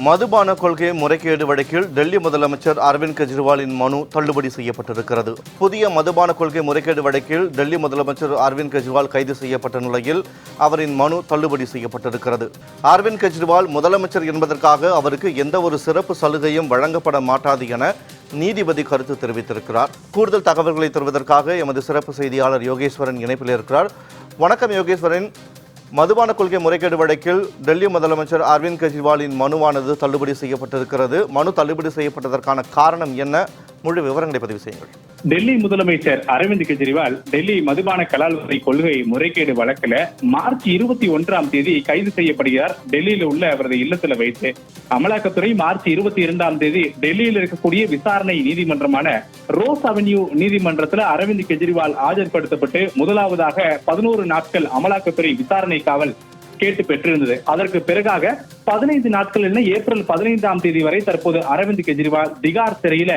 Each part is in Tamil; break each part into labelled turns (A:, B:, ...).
A: மதுபான கொள்கை முறைகேடு வழக்கில் டெல்லி முதலமைச்சர் அரவிந்த் கெஜ்ரிவாலின் மனு தள்ளுபடி செய்யப்பட்டிருக்கிறது. புதிய மதுபான கொள்கை முறைகேடு வழக்கில் டெல்லி முதலமைச்சர் அரவிந்த் கெஜ்ரிவால் கைது செய்யப்பட்ட நிலையில் அவரின் மனு தள்ளுபடி செய்யப்பட்டிருக்கிறது. அரவிந்த் கெஜ்ரிவால் முதலமைச்சர் என்பதற்காக அவருக்கு எந்த ஒரு சிறப்பு சலுகையும் வழங்கப்பட மாட்டாது என நீதிபதி கருத்து தெரிவித்திருக்கிறார். கூடுதல் தகவல்களை தருவதற்காக எமது சிறப்பு செய்தியாளர் யோகேஸ்வரன் இணைப்பில் இருக்கிறார். வணக்கம் யோகேஸ்வரன். மதுபான கொள்கை முறைகேடு வழக்கில் டெல்லி முதலமைச்சர் அரவிந்த் கெஜ்ரிவாலின் மனுவானது தள்ளுபடி செய்யப்பட்டிருக்கிறது. மனு தள்ளுபடி செய்யப்பட்டதற்கான காரணம் என்ன? முழு விவரங்களை பதிவு செய்யுங்கள்.
B: டெல்லி முதலமைச்சர் அரவிந்த் கெஜ்ரிவால் டெல்லி மதுபான கலால்வரை கொள்கை முறைகேடு வழக்குல மார்ச் 21 கைது செய்யப்படுகிறார். டெல்லியில் உள்ள அவரது இல்லத்துல வைத்து அமலாக்கத்துறை மார்ச் 22 டெல்லியில் இருக்கக்கூடிய விசாரணை நீதிமன்றமான ரோஸ் அவென்யூ நீதிமன்றத்தில் அரவிந்த் கெஜ்ரிவால் ஆஜர்படுத்தப்பட்டு முதலாவதாக 11 நாட்கள் அமலாக்கத்துறை விசாரணை காவல் கேட்டு பெற்றிருந்தது. அதற்கு பிறகாக 15 நாட்கள் ஏப்ரல் 15 வரை தற்போது அரவிந்த் கெஜ்ரிவால் திகார் சிறையில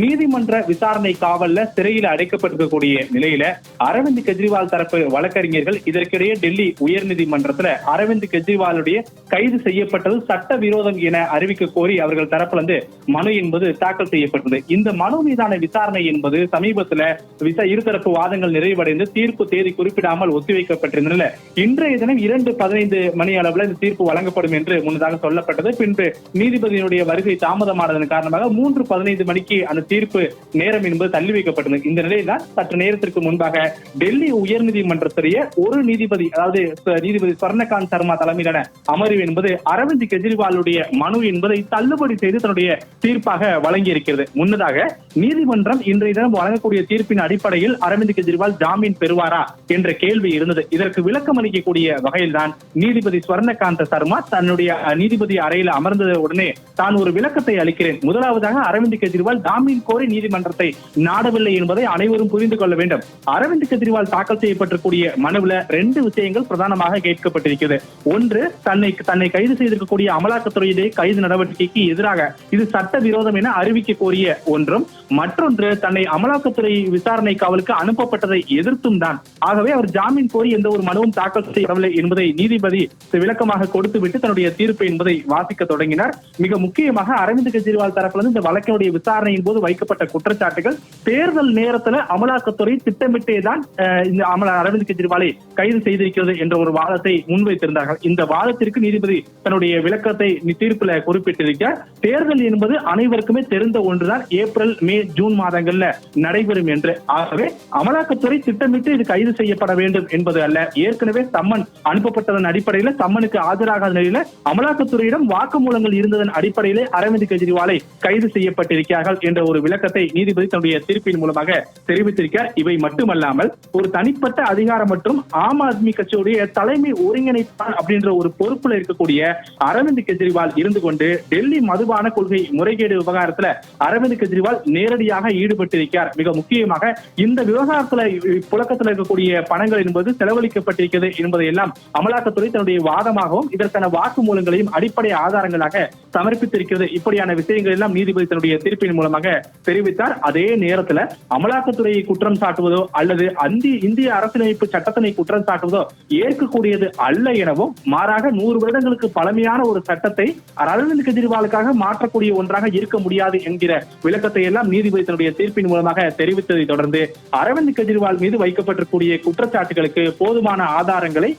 B: நீதிமன்ற விசாரணை காவல்ல சிறையில் அடைக்கப்பட்டிருக்கக்கூடிய நிலையில அரவிந்த் கெஜ்ரிவால் தரப்பு வழக்கறிஞர்கள் இதற்கிடையே டெல்லி உயர்நீதிமன்றத்துல அரவிந்த் கெஜ்ரிவாலுடைய கைது செய்யப்பட்டது சட்டவிரோதம் என அறிவிக்க கோரி அவர்கள் தரப்புல மனு என்பது தாக்கல் செய்யப்பட்டது. இந்த மனு மீதான விசாரணை என்பது சமீபத்துல இருதரப்பு வாதங்கள் நிறைவடைந்து தீர்ப்பு தேதி குறிப்பிடாமல் ஒத்திவைக்கப்பட்டிருந்தன. இன்றைய தினம் 2:15 மணி அளவில் இந்த தீர்ப்பு வழங்கப்படும் என்று முன்னதாக சொல்லப்பட்டது. பின்பு நீதிபதியினுடைய வருகை தாமதமானதன் காரணமாக 3:15 மணிக்கு அந்த தீர்ப்பு நேரம் என்பது தள்ளி வைக்கப்பட்டது. இந்த நிலையில் தான் சற்று நேரத்திற்கு முன்பாக டெல்லி உயர்நீதிமன்றத்துடைய ஒரு நீதிபதி, அதாவது நீதிபதி ஸ்வர்ணகாந்த் சர்மா தலைமையிலான அமர்வு என்பது அரவிந்த் கெஜ்ரிவாலுடைய மனு என்பதை தள்ளுபடி செய்து தன்னுடைய தீர்ப்பாக வழங்கி இருக்கிறது. முன்னதாக நீதிமன்றம் இன்றைய தினம் வழங்கக்கூடிய தீர்ப்பின் அடிப்படையில் அரவிந்த் கெஜ்ரிவால் ஜாமீன் பெறுவாரா என்ற கேள்வி இருந்தது. இதற்கு விளக்கம் அளிக்கக்கூடிய வகையில் தான் நீதிபதி ஸ்வர்ணகாந்த் சர்மா தன்னுடைய நீதிபதி அறையில் அமர்ந்த உடனே தான் ஒரு விளக்கத்தை அளிக்கிறேன். முதலாவதாக அரவிந்த் கெஜ்ரிவால் ஜாமீன் கோரி நீதிமன்றத்தை நாடவில்லை என்பதை அனைவரும் புரிந்து கொள்ள வேண்டும். அரவிந்த் கெஜ்ரிவால் தாக்கல் செய்யப்பட்டிருக்கூடிய மனுவில் 2 விஷயங்கள் பிரதானமாக கேட்கப்பட்டிருக்கிறது. ஒன்று, தன்னை கைது செய்திருக்கக்கூடிய அமலாக்கத்துறையிலே கைது நடவடிக்கைக்கு எதிராக இது சட்டவிரோதம் என அறிவிக்க கோரிய ஒன்றும், மற்றொன்று தன்னை அமலாக்கத்துறை விசாரணை காவலுக்கு அனுப்பப்பட்டதை எதிர்த்தும் தான். ஆகவே அவர் ஜாமீன் கோரி எந்த ஒரு மனுவும் தாக்கல் செய்யப்படவில்லை என்பதை நீதிபதி விளக்கமாக கொடுத்துவிட்டு தன்னுடைய தீர்ப்பு என்பதை வாசிக்க தொடங்கினார். மிக முக்கியமாக அரவிந்த் கெஜ்ரிவால் தரப்பிலிருந்து இந்த வழக்கினுடைய விசாரணையின் போது வைக்கப்பட்ட குற்றச்சாட்டுகள் தேர்தல் நேரத்தில் அமலாக்கத்துறை திட்டமிட்டே தான் இந்த அரவிந்த் கெஜ்ரிவாலை கைது செய்திருக்கிறது என்ற ஒரு வாதத்தை முன்வைத்திருந்தார்கள். இந்த வாதத்திற்கு நீதிபதி தன்னுடைய விளக்கத்தை தீர்ப்புல குறிப்பிட்டிருக்கிறார். தேர்தல் என்பது அனைவருக்குமே தெரிந்த ஒன்றுதான். ஏப்ரல், மே, ஜூன் மாதங்கள்ல நடைபெறும் என்று. ஆகவே அமலாக்கத்துறை திட்டமிட்டு இது கைது செய்யப்பட வேண்டும் என்பது அல்ல. ஏற்கனவே சம்மன் அனுப்பப்பட்டதன் அடிப்படையில் சம்மனுக்கு ஆஜராகாத நிலையில அமலாக்கத்துறையிடம் வாக்குமூலங்கள் இருந்ததன் அடிப்படையிலே அரவிந்த் கெஜ்ரிவாலை கைது செய்யப்பட்டிருக்கிறார்கள் என்ற ஒரு விளக்கத்தை நீதிபதி தன்னுடைய தீர்ப்பின் மூலமாக தெரிவித்திருக்கிறார். இவை மட்டுமல்லாமல் ஒரு தனிப்பட்ட அதிகாரம் மற்றும் ஆம் ஆத்மி கட்சியுடைய தலைமை ஒருங்கிணைப்பாளர் அப்படின்ற ஒரு பொறுப்புல இருக்கக்கூடிய அரவிந்த் கெஜ்ரிவால் இருந்து கொண்டு டெல்லி மதுபான கொள்கை முறைகேடு விவகாரத்துல அரவிந்த் கெஜ்ரிவால் நேரடியாக ஈடுபட்டிருக்கிறார். மிக முக்கியமாக இந்த விவகாரத்துல புழக்கத்தில் இருக்கக்கூடிய பணங்கள் என்பது செலவழிக்கப்பட்டிருக்கிறது என்பதை எல்லாம் அமலாக்கத்துறை தன்னுடைய வாதமாகவும் இதற்கான வாக்குமூலங்களையும் அடிப்படை ஆதாரங்களாக சமர்ப்பித்திருக்கிறது. இப்படியான விஷயங்கள் எல்லாம் நீதிபதி தன்னுடைய தீர்ப்பின் மூலமாக தெரிவித்தார். அதே நேரத்தில் அமலாக்கத்துறையை குற்றம் சாட்டுவதோ அல்லது இந்திய அரசியலமைப்பு சட்டத்தினை குற்றம் சாட்டுவதோ ஏற்கக்கூடியது அல்ல எனவும், மாறாக 100 வருடங்களுக்கு பழமையான ஒரு சட்டத்தை அரவிந்த் கெஜ்ரிவாலுக்காக மாற்றக்கூடிய ஒன்றாக இருக்க முடியாது என்கிற விளக்கத்தை எல்லாம் நீதிபதி தன்னுடைய தீர்ப்பின் மூலமாக தெரிவித்ததை தொடர்ந்து அரவிந்த் கெஜ்ரிவால் மீது வைக்கப்பட்டிருக்கூடிய குற்றச்சாட்டுகளுக்கு போதுமான ஆதாரங்களை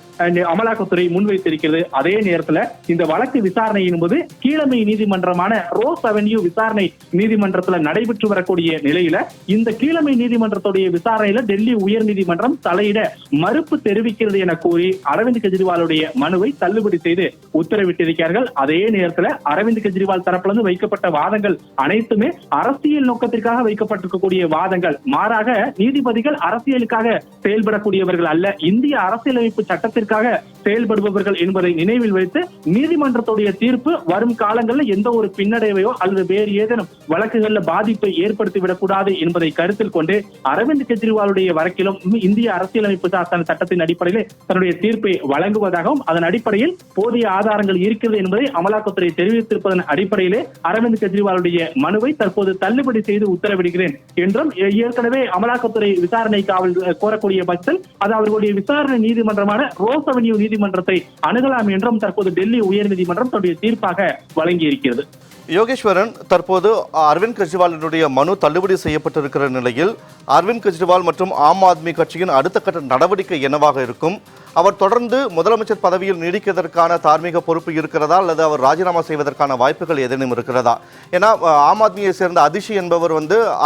B: அமலாக்கத்துறை முன்வைத்திருக்கிறது. அதே நேரத்தில் இந்த வழக்கு விசாரணை என்பது கீழமை நீதிமன்றமான ரோஸ் அவென்யூ விசாரணை நீதிமன்றத்தில் நடைபெற்று வரக்கூடிய நிலையில இந்த கீழமை நீதிமன்றத்துடைய விசாரணையில டெல்லி உயர் நீதிமன்றம் தலையிட மறுப்பு தெரிவிக்கிறது என கூறி அரவிந்த் கெஜ்ரிவாலுடைய மனுவை தள்ளுபடி செய்து உத்தரவிட்டிருக்கிறார்கள். அதே நேரத்தில் அரவிந்த் கெஜ்ரிவால் தரப்பிலிருந்து வைக்கப்பட்ட வாதங்கள் அனைத்துமே அரசியல் நோக்கத்திற்காக வைக்கப்பட்டிருக்கக்கூடிய வாதங்கள். மாறாக நீதிபதிகள் அரசியலுக்காக செயல்படக்கூடியவர்கள் அல்ல, இந்திய அரசியலமைப்பு சட்டத்திற்காக செயல்படுபவர்கள் என்பதை நினைவில் வைத்து நீதிமன்றத்துடைய தீர்ப்பு வரும் காலங்களில் எந்த ஒரு பின்னடைவையோ அல்லது வேறு ஏதேனும் வழக்குகளில் பாதிப்பை ஏற்படுத்திவிடக் கூடாது என்பதை கருத்தில் கொண்டு அரவிந்த் கெஜ்ரிவாலுடைய வழக்கிலும் இந்திய அரசியலமைப்பு சட்டத்தின் அடிப்படையில் தன்னுடைய தீர்ப்பை வழங்குவதாகவும் அதன் அடிப்படையில் போதிய ஆதாரங்கள் இருக்கிறது என்பதை அமலாக்கத்துறை தெரிவித்திருப்பதன் அடிப்படையிலே அரவிந்த் கெஜ்ரிவாலுடைய மனுவை தற்போது தள்ளுபடி செய்து உத்தரவிடுகிறேன் என்றும், ஏற்கனவே அமலாக்கத்துறை விசாரணை காவல் கோரக்கூடிய பட்சத்தில் அது அவர்களுடைய விசாரணை நீதிமன்றமான ரோஸ் அவென்யூ நீதிமன்ற நீதிமன்றத்தை அணுகலாம் என்றும் தற்போது டெல்லி உயர்நீதிமன்றம் தன்னுடைய தீர்ப்பாக வழங்கி இருக்கிறது.
A: யோகேஸ்வரன், தற்போது அரவிந்த் கெஜ்ரிவாலினுடைய மனு தள்ளுபடி செய்யப்பட்டிருக்கிற நிலையில் அரவிந்த் கெஜ்ரிவால் மற்றும் ஆம் ஆத்மி கட்சியின் அடுத்த கட்ட நடவடிக்கை என்னவாக இருக்கும்? அவர் தொடர்ந்து முதலமைச்சர் பதவியில் நீடிப்பதற்கான தார்மீக பொறுப்பு இருக்கிறதா அல்லது அவர் ராஜினாமா செய்வதற்கான வாய்ப்புகள் ஏதேனும் இருக்கிறதா? ஏன்னா ஆம் ஆத்மியை சேர்ந்த அதிஷி என்பவர்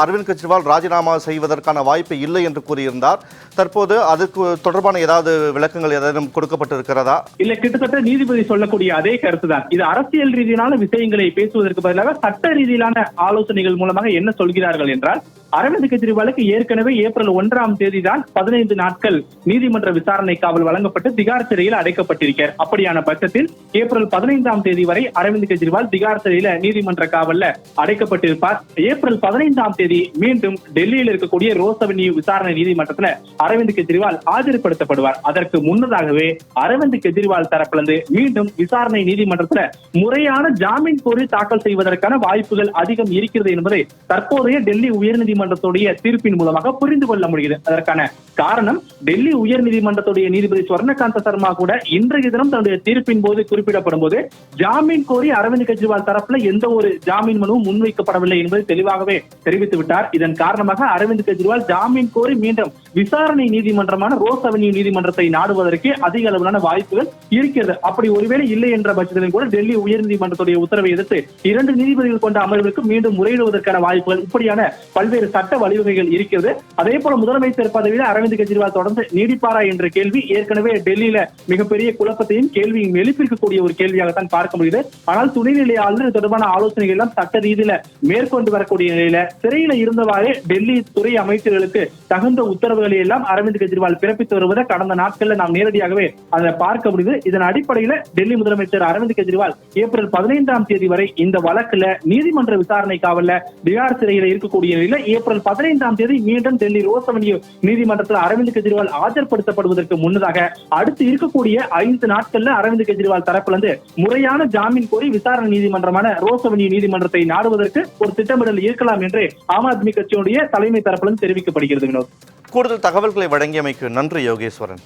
A: அரவிந்த் கெஜ்ரிவால் ராஜினாமா செய்வதற்கான வாய்ப்பு இல்லை என்று கூறியிருந்தார். தற்போது அதுக்கு தொடர்பான ஏதாவது விளக்கங்கள் ஏதேனும் கொடுக்கப்பட்டிருக்கிறதா?
B: இல்ல, கிட்டத்தட்ட நீதிபதி சொல்லக்கூடிய அதே கருத்துதான். இது அரசியல் ரீதியிலான விஷயங்களை பேசுவதற்கு பதிலாக சட்ட ரீதியிலான ஆலோசனைகள் மூலமாக என்ன சொல்கிறார்கள் என்றால், அரவிந்த் கெஜ்ரிவாலுக்கு ஏற்கனவே ஏப்ரல் 1ஆம் தேதி தான் 15 நாட்கள் நீதிமன்ற விசாரணை காவல் வழங்கப்பட்டு திகார் சிறையில் அடைக்கப்பட்டிருக்கிறார். அப்படியான பட்சத்தில் ஏப்ரல் 15ஆம் தேதி வரை அரவிந்த் கெஜ்ரிவால் திகார் சிறையில நீதிமன்ற காவல்ல அடைக்கப்பட்டிருப்பார். ஏப்ரல் 15ஆம் தேதி மீண்டும் டெல்லியில் இருக்கக்கூடிய ரோஸ் அவென்யூ விசாரணை நீதிமன்றத்துல அரவிந்த் கெஜ்ரிவால் ஆஜர்படுத்தப்படுவார். அதற்கு முன்னதாகவே அரவிந்த் கெஜ்ரிவால் தரப்பிலிருந்து மீண்டும் விசாரணை நீதிமன்றத்துல முறையான ஜாமீன் கோரி தாக்கல் செய்வதற்கான வாய்ப்புகள் அதிகம் இருக்கிறது என்பதை தற்போதைய டெல்லி உயர்நீதிமன்றத்துடைய தீர்ப்பின் மூலமாக புரிந்து கொள்ள முடிகிறது. அதற்கான காரணம், டெல்லி உயர்நீதிமன்றத்துடைய நீதிபதி ஸ்வர்ணகாந்த சர்மா கூட இன்றைய தினம் தன்னுடைய தீர்ப்பின் போது குறிப்பிடப்படும் போது ஜாமீன் கோரி அரவிந்த் கெஜ்ரிவால் தரப்புல எந்த ஒரு ஜாமீன் மனுவும் முன்வைக்கப்படவில்லை என்பதை தெளிவாகவே தெரிவித்து விட்டார். இதன் காரணமாக அரவிந்த் கெஜ்ரிவால் ஜாமீன் கோரி மீண்டும் விசாரணை நீதிமன்றமான ரோஸ் அவென்யூ நீதிமன்றத்தை நாடுவதற்கு அதிக அளவிலான வாய்ப்புகள் இருக்கிறது. அப்படி ஒருவேளை இல்லை என்ற பட்சத்திலும் கூட டெல்லி உயர்நீதிமன்றத்துடைய உத்தரவை எதிர்த்து 2 நீதிபதிகள் கொண்ட அமர்வுக்கு மீண்டும் முறையிடுவதற்கான வாய்ப்புகள், இப்படியான பல்வேறு சட்ட வழிவகைகள் இருக்கிறது. அதே போல முதலமைச்சர் பதவியில் அரவிந்த் கெஜ்ரிவால் தொடர்ந்து நீடிப்பாரா என்ற கேள்வி ஏற்கனவே டெல்லியில மிகப்பெரிய குழப்பத்தையும் கேள்வியும் எழுப்பியிருக்கக்கூடிய ஒரு கேள்வியாகத்தான் பார்க்க முடியுது. ஆனால் துணைநிலை ஆளுநர் தொடர்பான ஆலோசனைகள் எல்லாம் சட்ட ரீதியில மேற்கொண்டு வரக்கூடிய நிலையில சிறையில இருந்தவாறு டெல்லி துறை அமைச்சர்களுக்கு தகுந்த உத்தரவுகளை எல்லாம் அரவிந்த் கெஜ்ரிவால் பிறப்பித்து வருவதை கடந்த நாட்கள்ல நாம் நேரடியாகவே அதை பார்க்க முடியுது. இதன் அடிப்படையில் டெல்லி முதலமைச்சர் அரவிந்த் கெஜ்ரிவால் ஏப்ரல் 15ஆம் தேதி வரை இந்த வழக்குல நீதிமன்ற விசாரணை காவல்ல திகார் சிறையில இருக்கக்கூடிய நிலையில ஏப்ரல் 15ஆம் தேதி மீண்டும் டெல்லி ரோஸ் அவென்யூ நீதிமன்றத்தில் அரவிந்த் கெஜ்ரிவால் ஆஜர்படுத்தப்படுவதற்கு முன்னதாக அடுத்து இருக்கக்கூடிய 5 நாட்கள்ல அரவிந்த் கெஜ்ரிவால் தரப்பிலிருந்து முறையான ஜாமீன் கோரி விசாரணை நீதிமன்றமான ரோஸ் அவென்யூ நீதிமன்றத்தை நாடுவதற்கு ஒரு திட்டமிடல் இருக்கலாம் என்று ஆம் ஆத்மி கட்சியுடைய தலைமை தரப்பிலிருந்து தெரிவிக்கப்படுகிறது.
A: கூடுதல் தகவல்களை வழங்கியமைக்கு நன்றி யோகேஸ்வரன்.